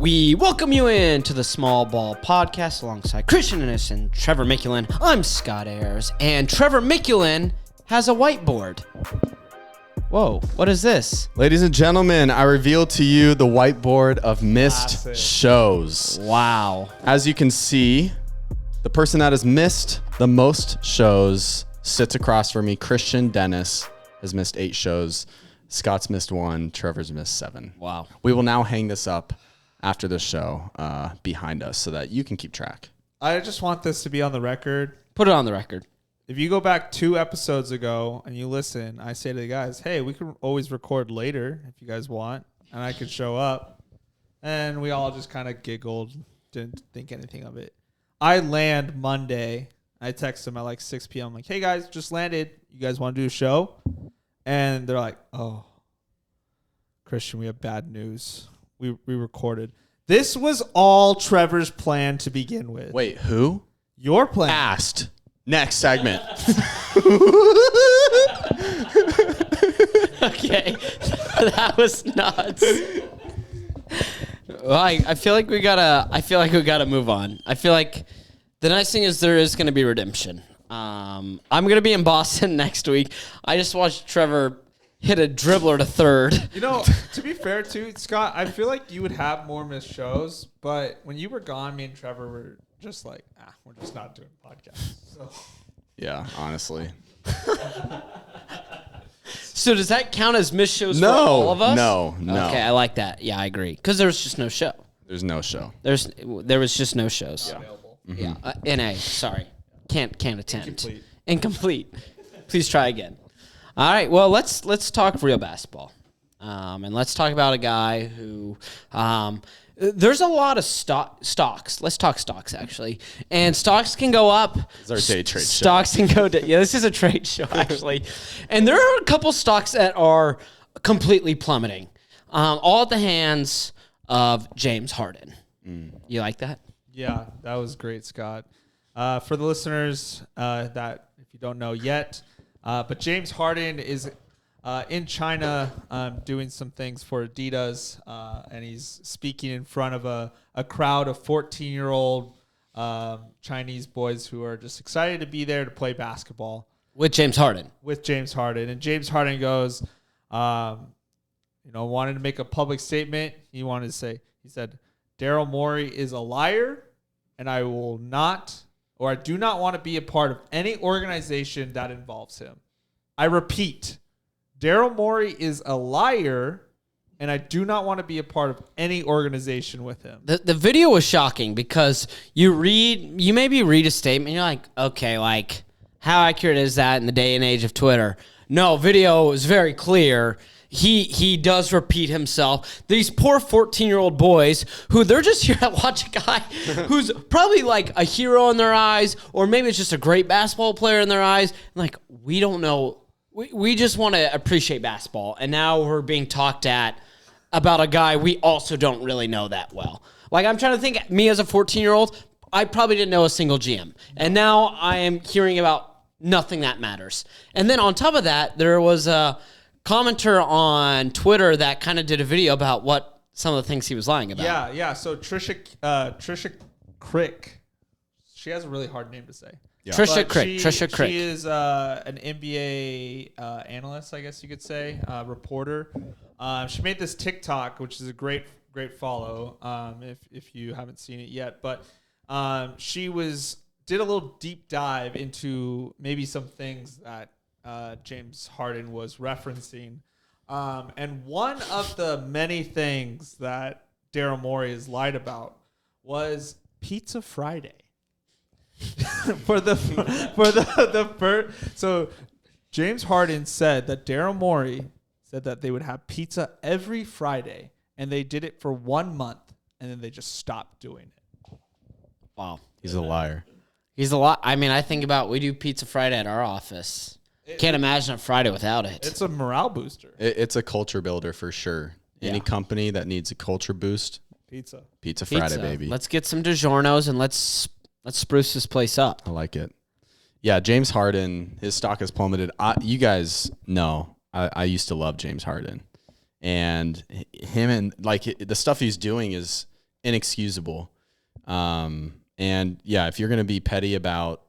We welcome you into the Small Ball Podcast alongside Christian Ennis and Trevor Mikulin. I'm Scott Ayers, and Trevor Mikulin has a whiteboard. Whoa, what is this? Ladies and gentlemen, I reveal to you the whiteboard of missed shows. Wow. As you can see, the person that has missed the most shows sits across from me. Christian Dennis has missed 8 shows. Scott's missed 1. Trevor's missed 7. Wow. We will now hang this up after the show behind us so that you can keep track. I just want this to be on the record. Put it on the record. If you go back 2 episodes ago and you listen, I say to the guys, hey, we can always record later if you guys want, and I could show up. And we all just kind of giggled, didn't think anything of it. I land Monday. I text them at like 6 p.m. I'm like, hey, guys, just landed. You guys want to do a show? And they're like, oh, Christian, we have bad news. We recorded. This was all Trevor's plan to begin with. Wait, who? Your plan. Asked. Next segment. Okay, that was nuts. Well, I feel like we gotta move on. I feel like the nice thing is there is gonna be redemption. I'm gonna be in Boston next week. I just watched Trevor hit a dribbler to third. You know, to be fair too, Scott, I feel like you would have more missed shows, but when you were gone, me and Trevor were just like, we're just not doing podcasts. So Yeah, honestly. So does that count as missed shows No, for all of us? no. Okay, I like that. Yeah, I agree. Because there was just no show. There's no show. There was just no shows. yeah. Yeah. NA, sorry. Can't attend. Incomplete. Please try again. All right. Well, let's talk real basketball. And let's talk about a guy who there's a lot of stocks. Let's talk stocks, actually. And stocks can go up. This is our day trade show. Stocks can go down. Yeah, this is a trade show, actually. And there are a couple stocks that are completely plummeting, all at the hands of James Harden. You like that? Yeah, that was great, Scott. For the listeners that if you don't know yet, but James Harden is in China doing some things for Adidas, and he's speaking in front of a crowd of 14-year-old Chinese boys who are just excited to be there to play basketball. With James Harden. And James Harden goes, wanted to make a public statement. He said, Daryl Morey is a liar, and I do not want to be a part of any organization that involves him. I repeat, Daryl Morey is a liar, and I do not want to be a part of any organization with him. The video was shocking because you maybe read a statement, you're like, okay, like, how accurate is that in the day and age of Twitter? No, video is very clear. He does repeat himself. These poor 14-year-old boys who they're just here to watch a guy who's probably like a hero in their eyes, or maybe it's just a great basketball player in their eyes. Like, we don't know. We just want to appreciate basketball, and now we're being talked at about a guy we also don't really know that well. Like, I'm trying to think, me as a 14-year-old, I probably didn't know a single GM, and now I am hearing about nothing that matters. And then on top of that, there was a commenter on Twitter that kind of did a video about what some of the things he was lying about. Yeah. So Trisha Crick, she has a really hard name to say. Yeah. Trisha Crick. She is an NBA analyst, I guess you could say, reporter. She made this TikTok, which is a great follow if you haven't seen it yet. But she did a little deep dive into maybe some things that James Harden was referencing. And one of the many things that Daryl Morey has lied about was Pizza Friday. So James Harden said that Daryl Morey said that they would have pizza every Friday, and they did it for 1 month, and then they just stopped doing it. Wow. He's a liar. He's a lot. I mean, I think about we do Pizza Friday at our office. Can't imagine a Friday without it. It's a morale booster. It's a culture builder for sure. Any company that needs a culture boost, Pizza Friday, baby. Let's get some DiGiorno's and let's spruce this place up. I like it. Yeah, James Harden, his stock has plummeted. You guys know I used to love James Harden. And him and like the stuff he's doing is inexcusable. And yeah, if you're going to be petty about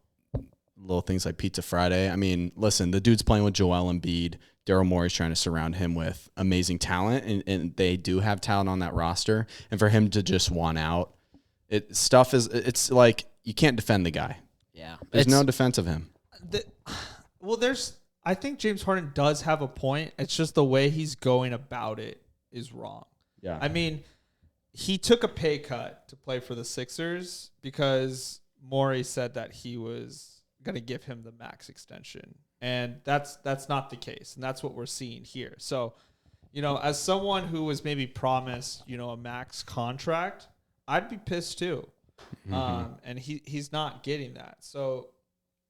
little things like Pizza Friday, I mean, listen, the dude's playing with Joel Embiid. Daryl Morey's trying to surround him with amazing talent, and they do have talent on that roster. And for him to just want out, it's like you can't defend the guy. Yeah. There's no defense of him. I think James Harden does have a point. It's just the way he's going about it is wrong. Yeah. I mean, he took a pay cut to play for the Sixers because Morey said that he was going to give him the max extension. And that's not the case. And that's what we're seeing here. So, as someone who was maybe promised, a max contract, I'd be pissed too. Mm-hmm. And he's not getting that. So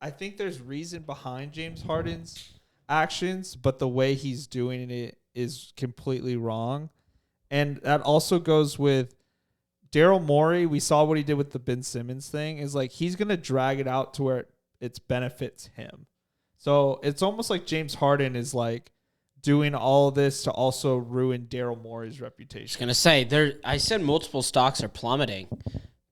I think there's reason behind James Harden's actions, but the way he's doing it is completely wrong. And that also goes with Daryl Morey. We saw what he did with the Ben Simmons thing. Is like he's going to drag it out to where it benefits him. So it's almost like James Harden is like doing all of this to also ruin Daryl Morey's reputation. I was going to say, I said multiple stocks are plummeting.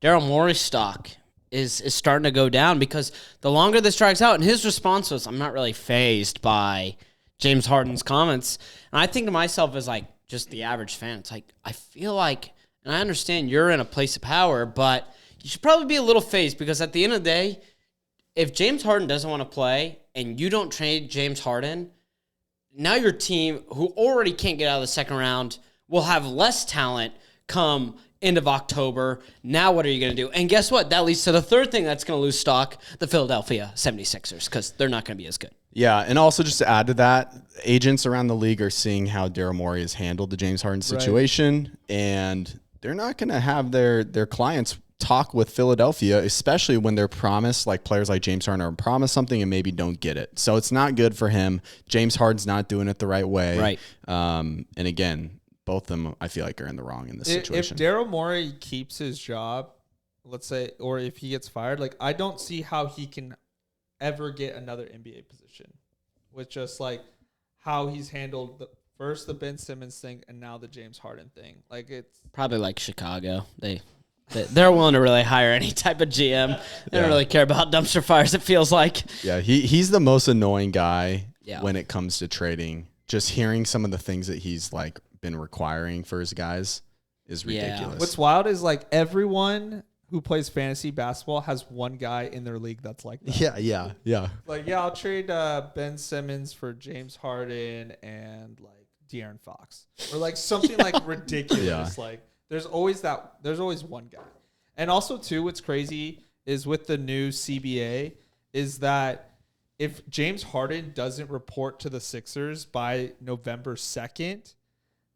Daryl Morey's stock is starting to go down because the longer this drags out, and his response was, I'm not really fazed by James Harden's comments. And I think to myself as like just the average fan, it's like, I feel like, and I understand you're in a place of power, but you should probably be a little fazed because at the end of the day, if James Harden doesn't want to play and you don't trade James Harden, now your team, who already can't get out of the second round, will have less talent come end of October. Now what are you going to do? And guess what? That leads to the third thing that's going to lose stock, the Philadelphia 76ers, because they're not going to be as good. Yeah, and also just to add to that, agents around the league are seeing how Daryl Morey has handled the James Harden situation, and they're not going to have their clients talk with Philadelphia, especially when they're promised, like players like James Harden are promised something and maybe don't get it. So it's not good for him. James Harden's not doing it the right way. Right. And again, both of them, I feel like, are in the wrong in this situation. If Daryl Morey keeps his job, let's say, or if he gets fired, like I don't see how he can ever get another NBA position with just like how he's handled first the Ben Simmons thing and now the James Harden thing. Like it's probably like Chicago. They're willing to really hire any type of GM. They don't really care about dumpster fires, it feels like. Yeah, he's the most annoying guy when it comes to trading. Just hearing some of the things that he's like been requiring for his guys is ridiculous. What's wild is like everyone who plays fantasy basketball has one guy in their league that's like that. Yeah. Like, I'll trade Ben Simmons for James Harden and like De'Aaron Fox. Or like something like ridiculous. Yeah. Like there's always one guy. And also too, what's crazy is with the new CBA is that if James Harden doesn't report to the Sixers by November 2nd,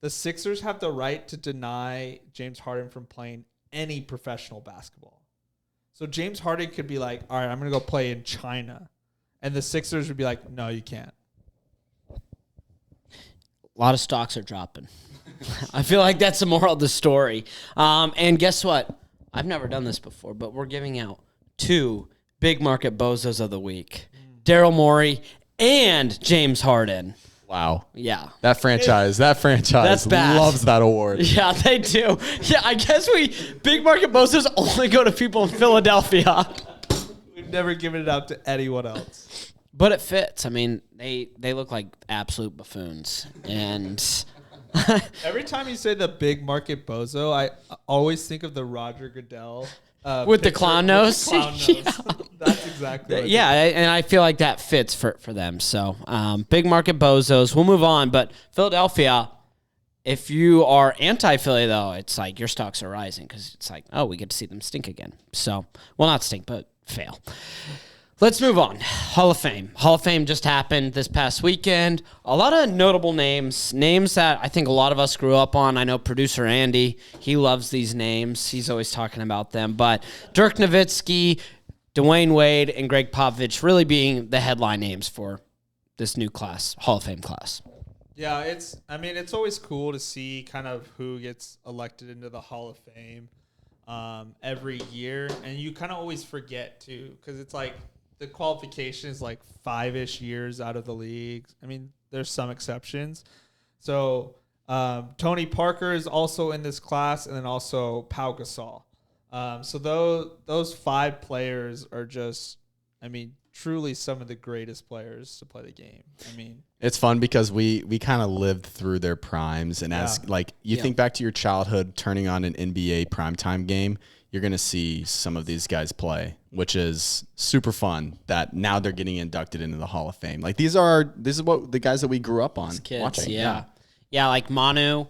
the Sixers have the right to deny James Harden from playing any professional basketball. So James Harden could be like, all right, I'm going to go play in China. And the Sixers would be like, no, you can't. A lot of stocks are dropping. I feel like that's the moral of the story. And guess what? I've never done this before, but we're giving out 2 big market bozos of the week. Daryl Morey and James Harden. Wow. Yeah. That franchise That's bad. loves that award. Yeah, they do. Yeah, I guess big market bozos only go to people in Philadelphia. We've never given it out to anyone else. But it fits. I mean, they look like absolute buffoons. And every time you say the big market bozo, I always think of the Roger Goodell with the clown nose. Yeah. That's exactly what and I feel like that fits for them. So big market bozos. We'll move on. But Philadelphia, if you are anti-Philly, though, it's like your stocks are rising because it's like, oh, we get to see them stink again. So, well, not stink, but fail. Let's move on. Hall of Fame. Hall of Fame just happened this past weekend. A lot of notable names that I think a lot of us grew up on. I know producer Andy, he loves these names. He's always talking about them. But Dirk Nowitzki, Dwayne Wade, and Greg Popovich really being the headline names for this new class, Hall of Fame class. Yeah, it's always cool to see kind of who gets elected into the Hall of Fame every year. And you kind of always forget, too, because it's like, the qualification is like 5-ish years out of the league. I mean, there's some exceptions. So Tony Parker is also in this class, and then also Pau Gasol. So those 5 players are just, I mean, truly some of the greatest players to play the game. I mean, it's fun because we kind of lived through their primes, and as like you think back to your childhood, turning on an NBA primetime game, you're gonna see some of these guys play, which is super fun. That now they're getting inducted into the Hall of Fame. Like this is what the guys that we grew up on kids, watching. Yeah, like Manu.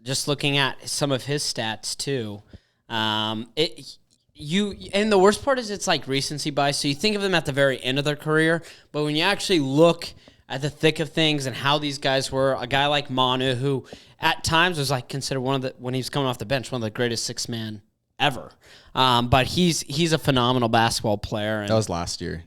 Just looking at some of his stats too. And the worst part is it's like recency bias. So you think of them at the very end of their career, but when you actually look at the thick of things and how these guys were, a guy like Manu, who at times was like considered when he was coming off the bench, one of the greatest 6-man ever. But he's a phenomenal basketball player. And that was last year.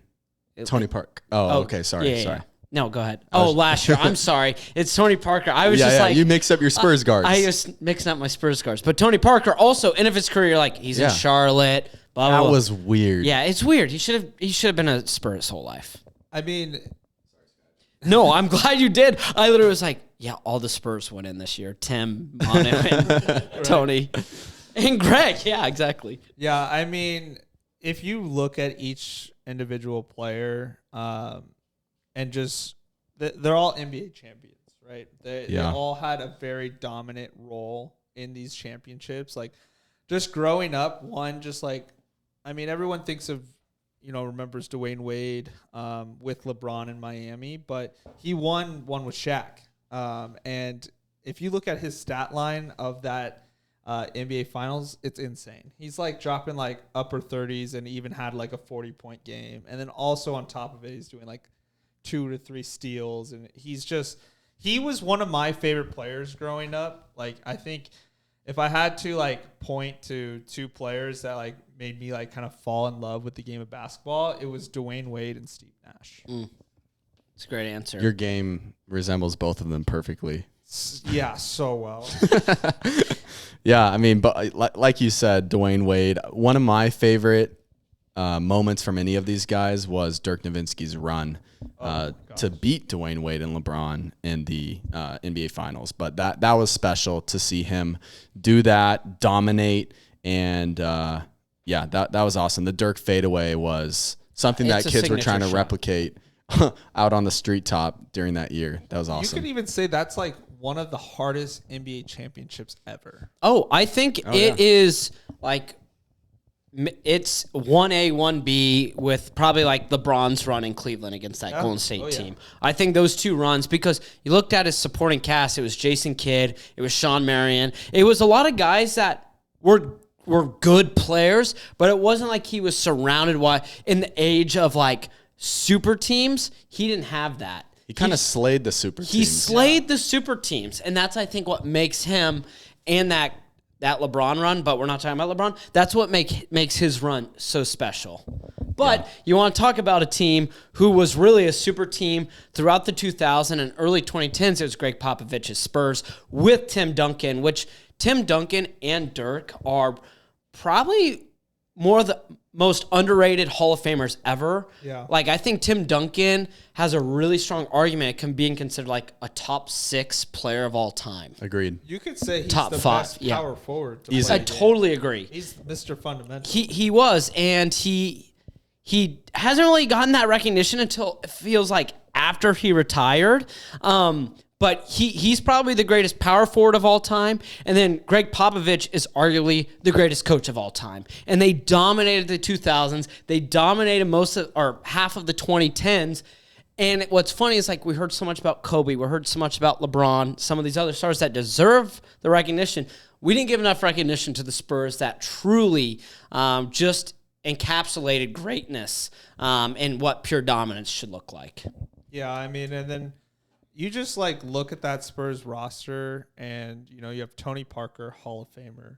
Tony Park. Oh, okay. Sorry. Yeah. No, go ahead. Last year. I'm sorry. It's Tony Parker. I was like... You mix up your Spurs guards. I just mixing up my Spurs guards. But Tony Parker also, end of his career, like, he's in Charlotte. Blah, blah, that blah. was weird. Yeah, it's weird. He should have been a Spurs his whole life. I mean... No, I'm glad you did. I literally was like, yeah, all the Spurs went in this year. Tim, Manu, and Tony. And Greg. Yeah, exactly. Yeah, I mean, if you look at each individual player... and just they're all NBA champions, right? They all had a very dominant role in these championships. Like, just growing up, everyone thinks of, remembers Dwayne Wade with LeBron in Miami, but he won one with Shaq. And if you look at his stat line of that NBA Finals, it's insane. He's like dropping like upper 30s and even had like a 40-point game. And then also on top of it, he's doing like 2 to 3 steals, and he was one of my favorite players growing up. Like, I think if I had to like point to 2 players that like made me like kind of fall in love with the game of basketball, it was Dwayne Wade and Steve Nash. It's a great answer. Your game resembles both of them perfectly. Yeah, so well. Yeah, I mean, but like you said, Dwayne Wade, one of my favorite moments from any of these guys was Dirk Nowitzki's run to beat Dwayne Wade and LeBron in the NBA Finals. But that was special to see him do that, dominate, and that was awesome. The Dirk fadeaway was something that kids were trying to replicate out on the street top during that year. That was awesome. You could even say that's like one of the hardest NBA championships ever. Oh, I think it is like... It's 1A, 1B with probably like LeBron's run in Cleveland against that Golden State team. I think those 2 runs, because you looked at his supporting cast, it was Jason Kidd, it was Sean Marion. It was a lot of guys that were good players, but it wasn't like he was surrounded in the age of like super teams. He didn't have that. He kind of slayed the super teams. He slayed the super teams, and that's, I think, what makes him and that LeBron run, but we're not talking about LeBron. That's what makes his run so special. But you want to talk about a team who was really a super team throughout the 2000s and early 2010s. It was Greg Popovich's Spurs with Tim Duncan, which Tim Duncan and Dirk are probably more of the most underrated Hall of Famers ever. Yeah. Like, I think Tim Duncan has a really strong argument at being considered like a top 6 player of all time. Agreed. You could say he's top the 5, best power forward. I totally agree. He's Mr. Fundamental. He was, and he hasn't really gotten that recognition until it feels like after he retired. But he's probably the greatest power forward of all time. And then Greg Popovich is arguably the greatest coach of all time. And they dominated the 2000s. They dominated half of the 2010s. And what's funny is, like, we heard so much about Kobe. We heard so much about LeBron, some of these other stars that deserve the recognition. We didn't give enough recognition to the Spurs that truly just encapsulated greatness and what pure dominance should look like. Yeah, I mean, and then you just like look at that Spurs roster, and you have Tony Parker, Hall of Famer,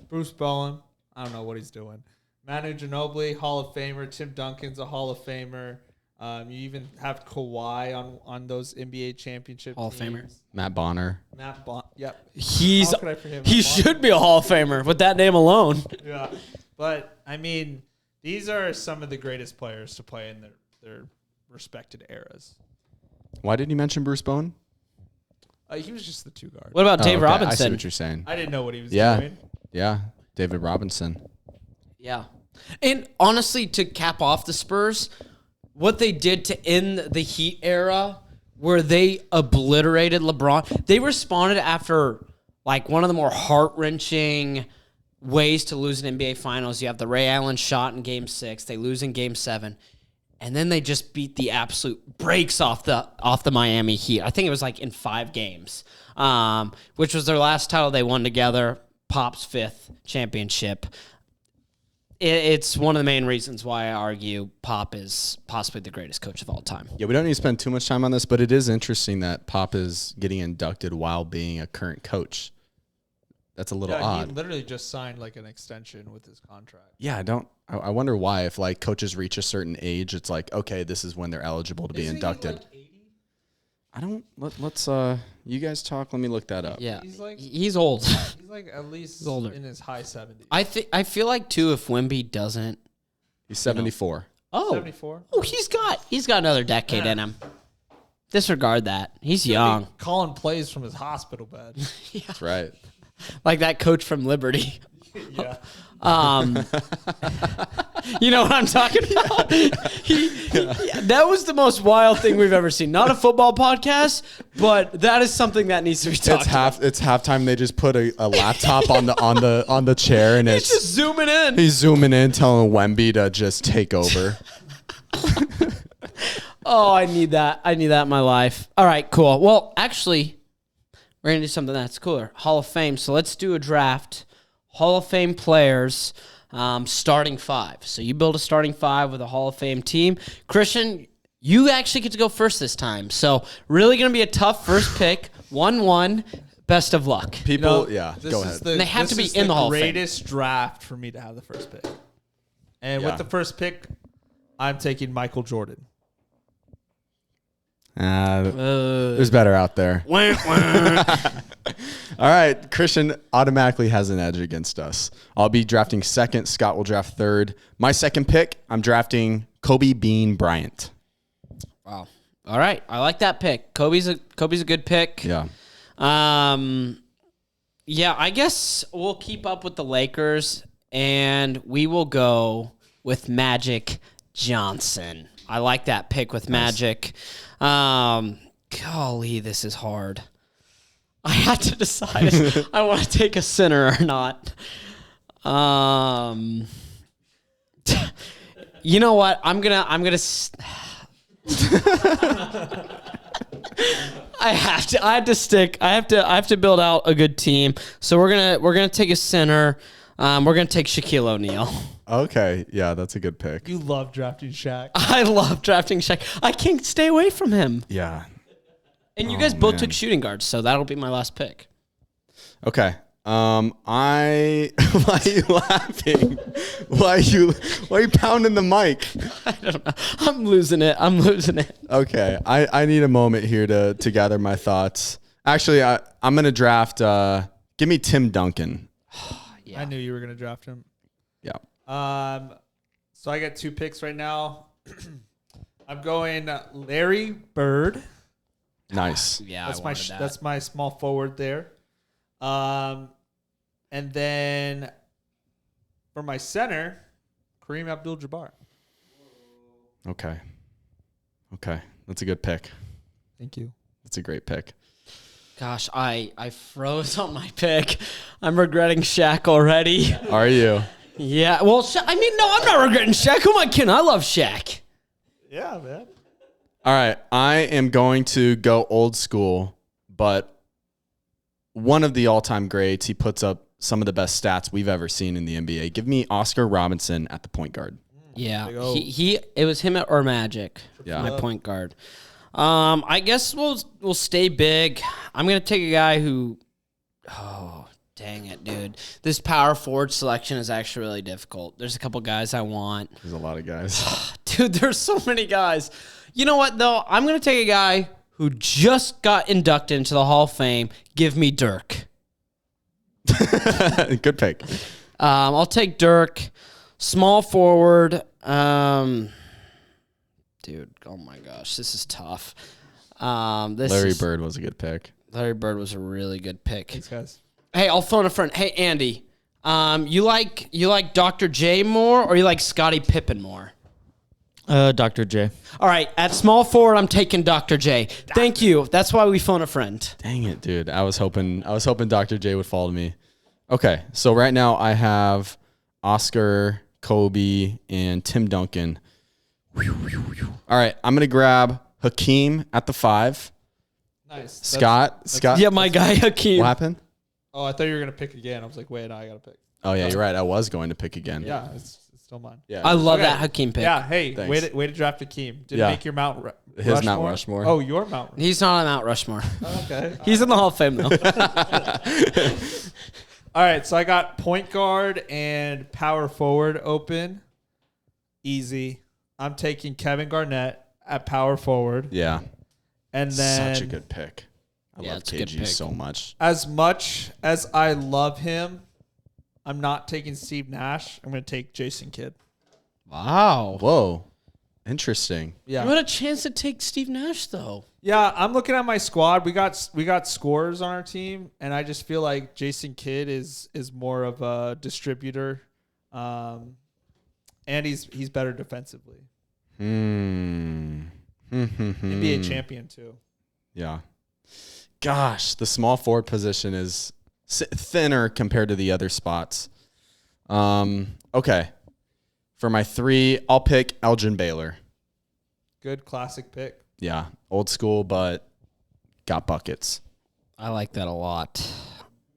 Bruce Bowen, I don't know what he's doing, Manu Ginobili, Hall of Famer, Tim Duncan's a Hall of Famer. You even have Kawhi on those NBA championship Hall of teams. Famer. Matt Bonner. Yep. He should be a Hall of Famer with that name alone. Yeah, but I mean, these are some of the greatest players to play in their respected eras. Why did you mention Bruce Bowen? He was just the 2 guard. What about Dave okay. Robinson? I see what you're saying. I didn't know what he was Yeah. doing. Yeah, David Robinson. Yeah. And honestly, to cap off the Spurs, what they did to end the Heat era where they obliterated LeBron, they responded after like one of the more heart-wrenching ways to lose an NBA Finals. You have the Ray Allen shot in Game 6. They lose in Game 7. And then they just beat the absolute brakes off the Miami Heat. I think it was like in 5 games, which was their last title they won together, Pop's 5th championship. It's one of the main reasons why I argue Pop is possibly the greatest coach of all time. Yeah, we don't need to spend too much time on this, but it is interesting that Pop is getting inducted while being a current coach. That's a little odd. He literally just signed like an extension with his contract. Yeah, I wonder why. If like coaches reach a certain age, it's like, okay, this is when they're eligible to be inducted. Like 80? I don't. Let's you guys talk. Let me look that up. Yeah, He's old. He's like at least older. in his high 70s. I feel like too if Wemby doesn't. He's 74. Oh, 74. Oh, he's got another decade in him. Disregard that. He's young. Calling plays from his hospital bed. That's right. Like that coach from Liberty. Yeah. You know what I'm talking about? That was the most wild thing we've ever seen. Not a football podcast, but that is something that needs to be talked about. It's halftime. They just put a laptop on the chair, and He's just zooming in. He's zooming in, telling Wemby to just take over. Oh, I need that. I need that in my life. All right, cool. Well, actually, we're going to do something that's cooler. Hall of Fame. So let's do a draft. Hall of Fame players, starting 5. So you build a starting 5 with a Hall of Fame team. Christian, you actually get to go first this time. So really going to be a tough first pick. 1-1. Best of luck. People, go ahead. They have to be in the Hall of Fame. Greatest draft for me to have the first pick. And Yeah. with the first pick, I'm taking Michael Jordan. There's better out there. Wah, wah. All right, Christian automatically has an edge against us. I'll be drafting 2nd. Scott will draft 3rd. My 2nd pick, I'm drafting Kobe Bean Bryant. Wow. All right. I like that pick. Kobe's a good pick. Yeah. Yeah, I guess we'll keep up with the Lakers, and we will go with Magic Johnson. I like that pick with Magic. Golly, this is hard. I had to decide if I want to take a center or not. You know what? I have to build out a good team. So we're gonna take a center. We're gonna take Shaquille O'Neal. Okay, yeah, that's a good pick. You love drafting Shaq. I love drafting Shaq. I can't stay away from him. Yeah. And you guys both man. took shooting guards, so that'll be my last pick. Okay. Why are you laughing? Why are you pounding the mic? I don't know. I'm losing it. Okay. I need a moment here to gather my thoughts. Actually, I'm gonna draft give me Tim Duncan. Yeah. I knew you were going to draft him. Yeah. So I got 2 picks right now. I'm going Larry Bird. Nice. Yeah, That's my small forward there. And then for my center, Kareem Abdul-Jabbar. Okay. That's a good pick. Thank you. That's a great pick. Gosh, I froze on my pick. I'm regretting Shaq already. Are you? Yeah. Well, no, I'm not regretting Shaq. Who am I kidding? I love Shaq. Yeah, man. All right. I am going to go old school, but one of the all-time greats. He puts up some of the best stats we've ever seen in the NBA. Give me Oscar Robinson at the point guard. Yeah. It was him or Magic. Yeah. My point guard. I guess we'll stay big. I'm gonna take a guy who. Oh, dang it, dude! This power forward selection is actually really difficult. There's a couple guys I want. There's a lot of guys. Dude, there's so many guys. You know what though? I'm gonna take a guy who just got inducted into the Hall of Fame. Give me Dirk. Good pick. I'll take Dirk. Small forward. Dude, oh my gosh, this is tough. Larry Bird was a good pick. Larry Bird was a really good pick. Thanks, guys. Hey, I'll phone a friend. Hey, Andy, you like Dr. J more or you like Scottie Pippen more? Dr. J. All right, at small forward, I'm taking Dr. J. Thank you. That's why we phone a friend. Dang it, dude. I was hoping Dr. J would follow me. Okay, so right now I have Oscar, Kobe, and Tim Duncan. All right, I'm going to grab Hakeem at the 5. Nice. Scott. Yeah, my guy Hakeem. What happened? Oh, I thought you were going to pick again. I was like, wait, no, I got to pick. Oh, yeah, you're right. I was going to pick again. Yeah, it's still mine. Yeah. I love Okay. that Hakeem pick. Yeah, hey, Thanks. way to draft Hakeem. Didn't Yeah. make your Mount His Rushmore. Mount Rushmore. Oh, your Mount Rushmore. He's not on Mount Rushmore. Okay. He's in the Hall of Fame, though. All right, so I got point guard and power forward open. Easy. I'm taking Kevin Garnett at power forward. Yeah. And then Such a good pick. I Yeah, love it's a good KG pick. so much. as much as I love him, I'm not taking Steve Nash. I'm going to take Jason Kidd. Wow. Whoa. Interesting. Yeah. You had a chance to take Steve Nash, though. Yeah, I'm looking at my squad. We got scorers on our team, and I just feel like Jason Kidd is more of a distributor. And he's better defensively. NBA champion too. Yeah. Gosh, the small forward position is thinner compared to the other spots. Okay. For my 3, I'll pick Elgin Baylor. Good classic pick. Yeah, old school, but got buckets. I like that a lot.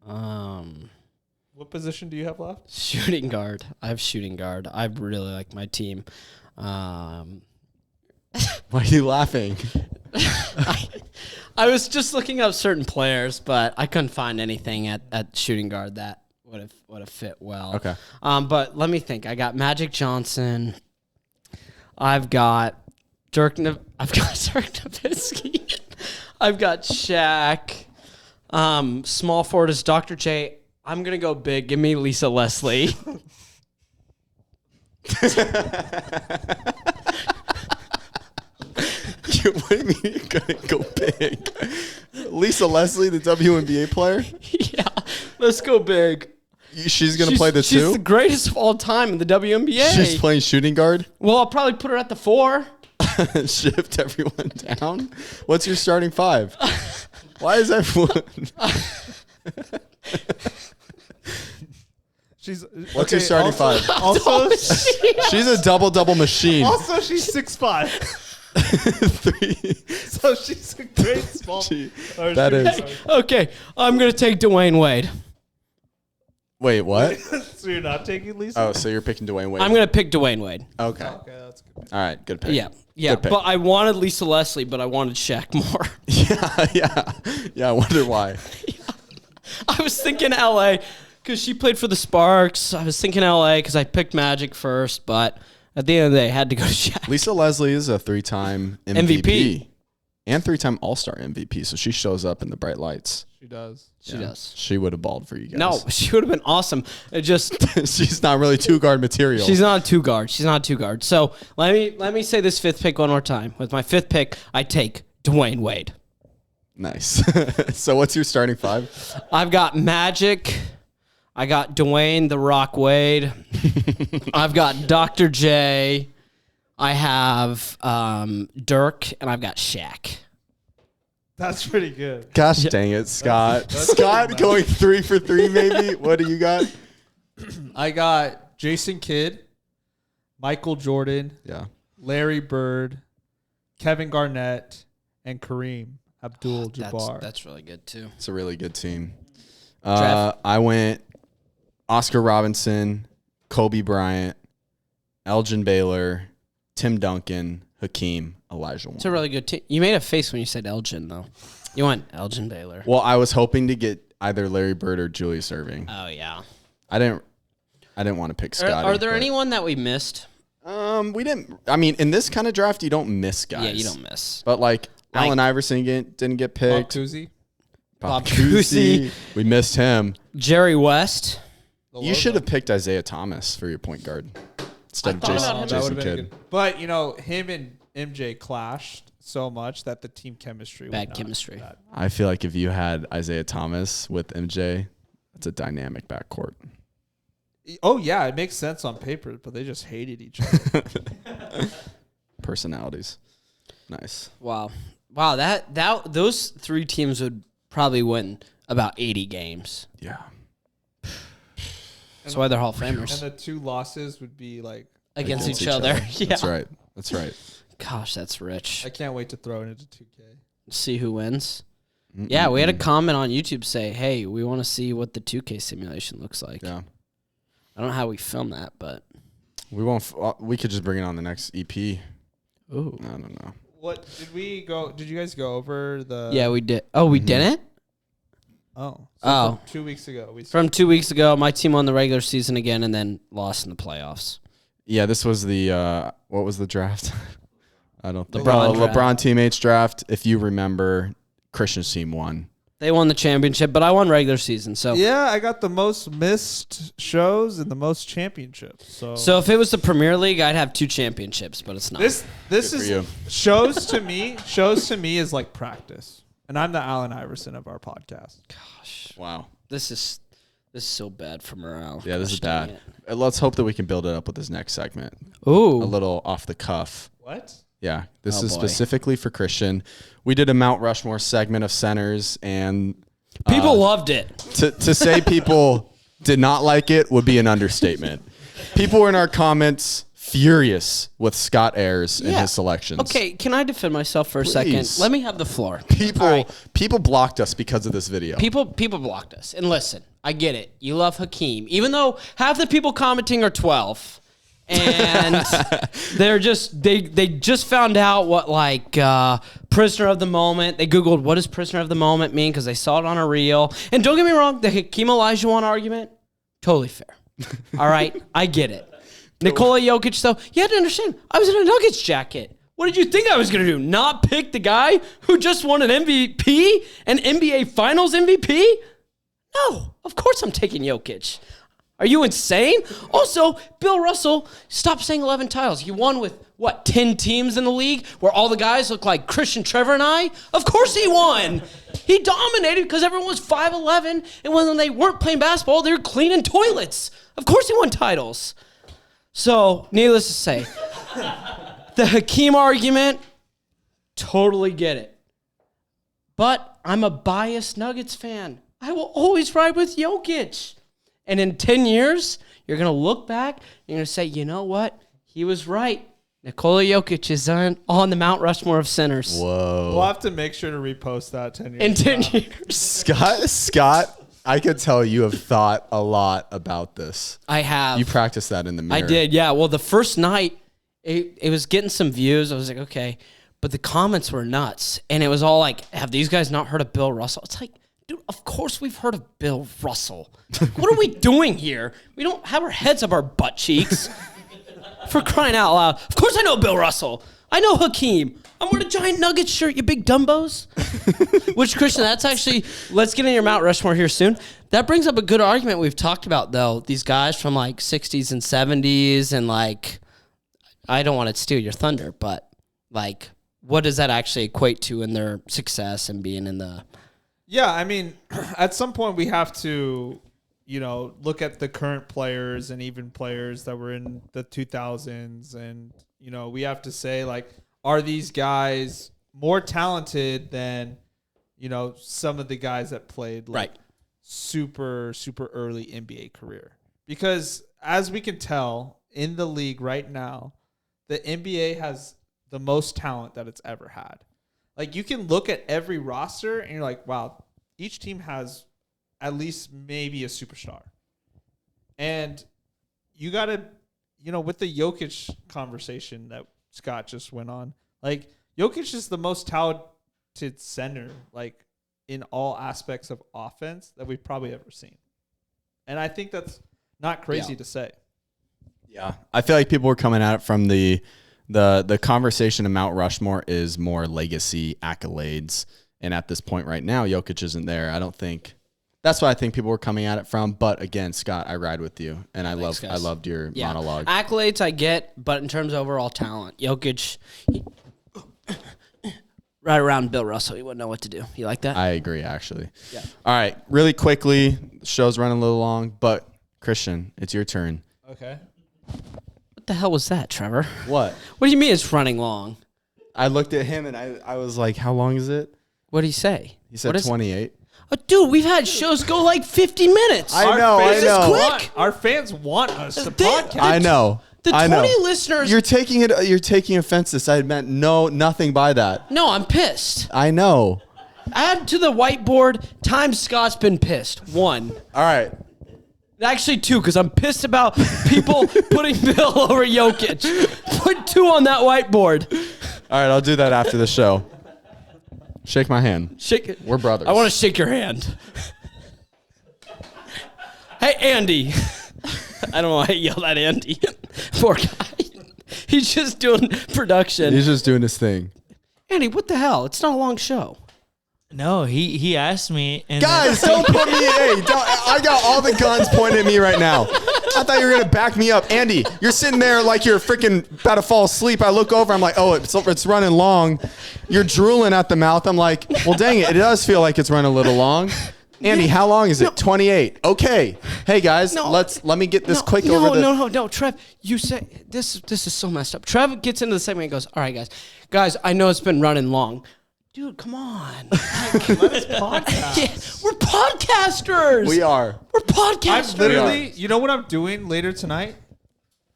What position do you have left? Shooting guard. I have shooting guard. I really like my team. Why are you laughing? I was just looking up certain players, but I couldn't find anything at shooting guard that would have fit well. Okay. But let me think. I got Magic Johnson. I've got Dirk Nowitzki. I've got Shaq. Small forward is Dr. J. I'm gonna go big. Give me Lisa Leslie. What do you mean you're gonna go big? Lisa Leslie, the WNBA player? Yeah, let's go big. She's gonna play the 2? She's the greatest of all time in the WNBA. She's playing shooting guard? Well, I'll probably put her at the 4. Shift everyone down? What's your starting 5? Why is everyone... What's your starting 5? Also, She's a double-double machine. also she's 6'5". 3. So she's a great small. That is... Okay, I'm gonna take Dwayne Wade. Wait, what? So you're not taking Lisa? Oh, so you're picking Dwayne Wade. I'm gonna pick Dwayne Wade. Okay. Okay, that's good. All right, good pick. Yeah, Good pick. but I wanted Lisa Leslie, but I wanted Shaq more. Yeah, I wonder why. I was thinking LA because she played for the Sparks. I was thinking LA because I picked Magic first, but at the end of the day, I had to go to Shaq. Lisa Leslie is a 3-time MVP. And 3-time All-Star MVP, so she shows up in the bright lights. She does. She does. She would have balled for you guys. No, she would have been awesome. It just She's not really 2-guard material. she's not a 2-guard. She's not a 2-guard. So let me say this 5th pick one more time. With my 5th pick, I take Dwayne Wade. Nice. So what's your starting 5? I've got Magic. I got Dwayne the Rock Wade. I've got Dr. J. I have Dirk, and I've got Shaq. That's pretty good. Gosh dang it, Scott. That's Scott good, going 3 for 3 maybe? What do you got? I got Jason Kidd, Michael Jordan, Yeah. Larry Bird, Kevin Garnett, and Kareem Abdul-Jabbar. That's really good, too. It's a really good team. Jeff? I went Oscar Robinson, Kobe Bryant, Elgin Baylor, Tim Duncan, Hakeem, Elijah Warren. It's a really good team. You made a face when you said Elgin, though. You went Elgin Baylor. Well, I was hoping to get either Larry Bird or Julius Erving. Oh, yeah. I didn't want to pick Scotty. Are there anyone that we missed? We didn't. I mean, in this kind of draft, you don't miss guys. Yeah, you don't miss. But like Allen Iverson didn't get Bob picked. Cousy. Bob Cousy. We missed him. Jerry West. You should have picked Isaiah Thomas for your point guard instead of thought Jason, about him. That Jason would've been Kidd. good. But, him and MJ clashed so much that the team chemistry Bad would not chemistry. be that. I feel like if you had Isaiah Thomas with MJ, it's a dynamic backcourt. Oh yeah, it makes sense on paper, but they just hated each other. Personalities. Nice. Wow. Those 3 teams would probably win about 80 games. Yeah. That's why they're Hall of And Famers the 2 losses would be like against each other. Yeah. That's right. That's right. Gosh, that's rich. I can't wait to throw it into 2K. See who wins. Yeah, we had a comment on YouTube say, "Hey, we want to see what the 2K simulation looks like." Yeah. I don't know how we film that, but We won't. We could just bring it on the next EP. ooh. I don't know. What did we go? Did you guys go over the? Yeah, we did. Oh, we didn't? Oh. Oh. From 2 weeks ago. From 2 weeks ago, my team won the regular season again and then lost in the playoffs. Yeah, this was the what was the draft? I don't think LeBron draft. LeBron teammates draft. If you remember, Christian's team won. They won the championship, but I won regular season. So Yeah, I got the most missed shows and the most championships. So if it was the Premier League, I'd have 2 championships, but it's not. this Good for you. is shows to me is like practice, and I'm the Allen Iverson of our podcast. Gosh, Wow. this is so bad for morale. Yeah, this is Gosh, dang bad. Let's hope that we can build it up with this next segment. it. Ooh, A little off the cuff. What? Yeah, this Oh, is boy. specifically for Christian. We did a Mount Rushmore segment of centers, and people loved it. to say people did not like it would be an understatement. People were in our comments furious with Scott Ayers and Yeah. his selections. Okay, can I defend myself for a second? Please. Let me have the floor. People All right. people blocked us because of this video. People blocked us. And listen, I get it. You love Hakeem, even though half the people commenting are 12. And they just found out what prisoner of the moment. They Googled what does prisoner of the moment mean because they saw it on a reel. And don't get me wrong, the Hakeem Olajuwon argument, totally fair. All right, I get it. Nikola Jokic, though, you have to understand, I was in a Nuggets jacket. What did you think I was going to do? Not pick the guy who just won an MVP, an NBA Finals MVP? No, of course I'm taking Jokic. Are you insane? Also, Bill Russell, stop saying 11 titles. He won with, 10 teams in the league where all the guys look like Christian, Trevor, and I? Of course he won. He dominated because everyone was 5'11", and when they weren't playing basketball, they were cleaning toilets. Of course he won titles. So, needless to say, the Hakeem argument, totally get it. But I'm a biased Nuggets fan. I will always ride with Jokic. And in 10 years, you're going to look back and you're going to say, you know what? He was right. Nikola Jokic is on the Mount Rushmore of centers. Whoa. We'll have to make sure to repost that 10 years. In 10 from now. years. Scott, I could tell you have thought a lot about this. I have. You practiced that in the mirror. I did, yeah. Well, the first night, it was getting some views. I was like, okay. But the comments were nuts. And it was all like, have these guys not heard of Bill Russell? It's like, dude, of course we've heard of Bill Russell. What are we doing here? We don't have our heads up our butt cheeks. For crying out loud. Of course I know Bill Russell. I know Hakeem. I'm wearing a giant Nuggets shirt, you big dumbos. Which, Christian, that's actually, let's get in your Mount Rushmore here soon. That brings up a good argument we've talked about, though. These guys from, 60s and 70s and, I don't want to steal your thunder, but, what does that actually equate to in their success and being in the... Yeah, I mean, at some point we have to, look at the current players and even players that were in the 2000s. And, we have to say, are these guys more talented than, some of the guys that played super, super early NBA career? Because as we can tell in the league right now, the NBA has the most talent that it's ever had. You can look at every roster and you're like, wow, each team has at least maybe a superstar. And you got to, with the Jokic conversation that Scott just went on, Jokic is the most talented center, in all aspects of offense that we've probably ever seen. And I think that's not crazy to say. Yeah. I feel like people were coming at it from the conversation of Mount Rushmore is more legacy accolades. And at this point right now, Jokic isn't there. I don't think that's what I think people were coming at it from. But again, Scott, I ride with you. And I loved your monologue. Accolades I get, but in terms of overall talent, Jokic, right around Bill Russell. He wouldn't know what to do. You like that? I agree, actually. Yeah. All right, really quickly, the show's running a little long, but Christian, it's your turn. Okay. What the hell was that, Trevor? What? What do you mean it's running long? I looked at him and I was like, how long is it? What did he say? He said 28. Oh, dude, we've had shows go like 50 minutes. I know. This is quick. Our fans want us to They- podcast. I know. The 20 I know. listeners. You're taking offense to this. I meant nothing by that. No, I'm pissed. I know. Add to the whiteboard, times Scott's been pissed. 1. All right. Actually 2, because I'm pissed about people putting Bill over Jokic. Put 2 on that whiteboard. All right, I'll do that after the show. Shake my hand. Shake it. We're brothers. I want to shake your hand. Hey, Andy. I don't know why I yelled at Andy. Poor guy. He's just doing production. He's just doing his thing. Andy, what the hell? It's not a long show. No, he asked me. And Guys, don't put me in. I got all the guns pointed at me right now. I thought you were going to back me up. Andy, you're sitting there like you're freaking about to fall asleep. I look over. I'm like, oh, it's running long. You're drooling at the mouth. I'm like, well, dang it. It does feel like it's running a little long. Andy, how long is it? 28. Okay. Hey, guys, let me get this quick over the... No, Trev, you say... This is so messed up. Trev gets into the segment and goes, all right, guys. Guys, I know it's been running long. Dude, come on. Let us podcast. Yeah, we're podcasters. We are. We're podcasters. I'm literally, you know what I'm doing later tonight?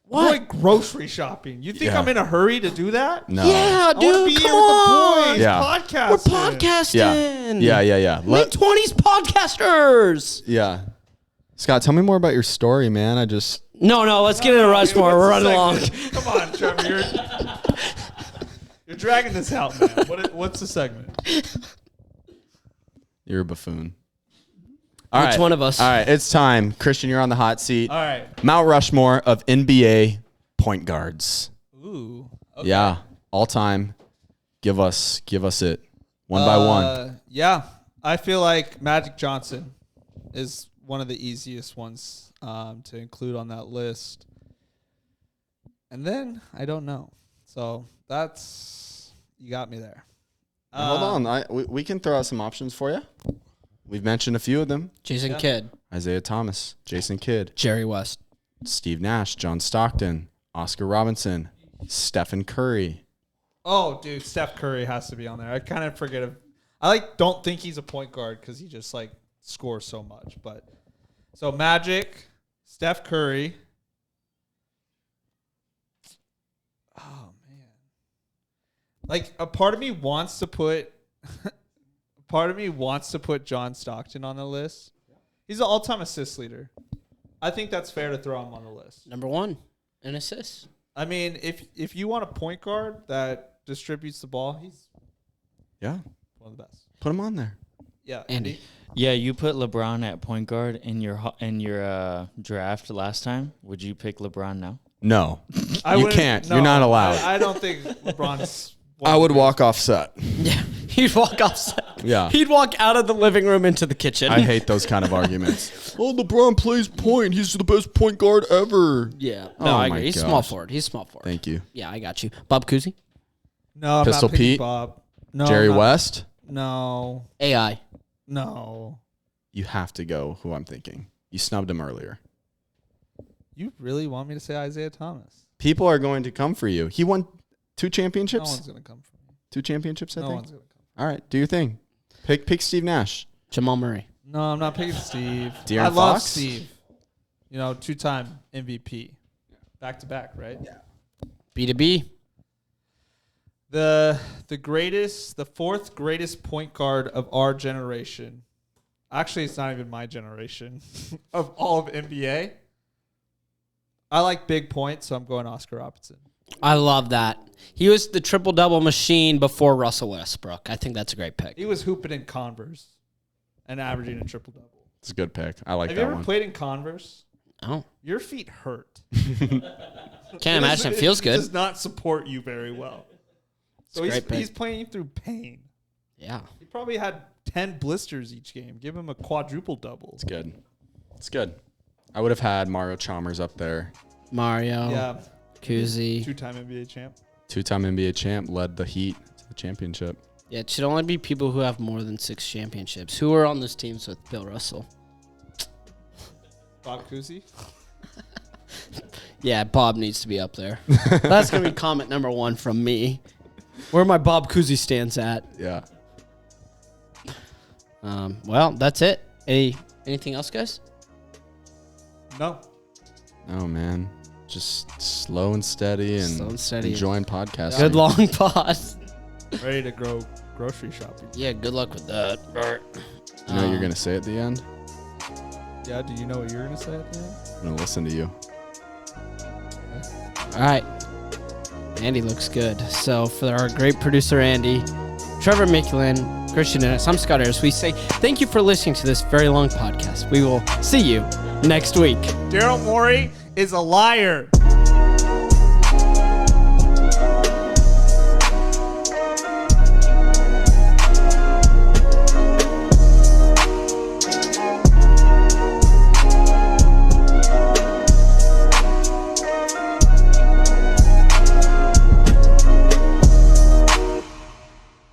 What? I'm going grocery shopping. You think Yeah. I'm in a hurry to do that? No. Yeah, I want to dude, be come here on. with the boys. Yeah. Podcasting. We're podcasting. Yeah. Mid-20s podcasters. Yeah. Scott, tell me more about your story, man. No, let's get into Rushmore. We're running along. Come on, Trevor. You're dragging this out, man. What's the segment? You're a buffoon. Which one of us? All right, it's time. Christian, you're on the hot seat. All right. Mount Rushmore of NBA point guards. Ooh. Okay. Yeah, all time. Give us it one by one. Yeah. I feel like Magic Johnson is one of the easiest ones to include on that list. And then I don't know. So you got me there. Hold on. We can throw out some options for you. We've mentioned a few of them. Jason Kidd. Isaiah Thomas, Jason Kidd, Jerry West. Steve Nash, John Stockton, Oscar Robinson, Stephen Curry. Oh, dude, Steph Curry has to be on there. I kind of forget I don't think he's a point guard because he just scores so much. But so Magic, Steph Curry. Oh man, a part of me wants to put John Stockton on the list. He's an all-time assist leader. I think that's fair to throw him on the list. Number 1 in assists. I mean, if you want a point guard that distributes the ball, he's Yeah, one of the best. put him on there. Yeah, Andy. Yeah, you put LeBron at point guard in your draft last time. Would you pick LeBron now? No, you wouldn't- can't. no, You're not allowed. I don't think LeBron's. I would walk off set. Yeah. He'd walk off. Yeah. He'd walk out of the living room into the kitchen. I hate those kind of arguments. Oh, LeBron plays point. He's the best point guard ever. Yeah. Oh No, I my agree. He's gosh. small forward. He's small forward. Thank you. Yeah, I got you. Bob Cousy. No, I'm Pistol not picking Pete? Bob. No, Jerry I'm not- West. No, AI. no. You have to go who I'm thinking. You snubbed him earlier. You really want me to say Isaiah Thomas? People are going to come for you. He won 2 No championships. one's gonna come for me. 2 championships, I No think. one's gonna come. All right, do your thing. Pick Steve Nash. Jamal Murray. No, I'm not picking Steve. De'Aaron I love Fox? Steve. 2-time MVP, back to back, right? Yeah. B2B. The fourth greatest point guard of our generation. Actually, it's not even my generation of all of NBA. I like big points, so I'm going Oscar Robertson. I love that. He was the triple-double machine before Russell Westbrook. I think that's a great pick. He was hooping in Converse and averaging a triple-double. It's a good pick. I like Have that you ever one. played in Converse? Oh. Your feet hurt. Can't imagine. It feels It good. does not support you very well. So It's a great pick. he's playing through pain. Yeah. He probably had 10 blisters each game. Give him a quadruple-double. It's good. It's good. I would have had Mario Chalmers up there. Mario. Yeah. Cousy. 2-time NBA champ. 2-time NBA champ, led the Heat championship. Yeah, it should only be people who have more than 6 championships. Who are on those teams with Bill Russell? Bob Cousy? Yeah, Bob needs to be up there. That's going to be comment number 1 from me. Where my Bob Cousy stands at. Yeah. Well, that's it. Anything else, guys? No. Oh, man. Just slow and steady and enjoying podcasting. Good long pause. Ready to go grocery shopping. Yeah, good luck with that. You know what you're going to say at the end? Yeah, do you know what you're going to say at the end? I'm going to listen to you. All right. Andy looks good. So for our great producer, Andy, Trevor Micklin, Christian Dennis, I'm Scott Ayers. We say thank you for listening to this very long podcast. We will see you next week. Daryl Morey is a liar.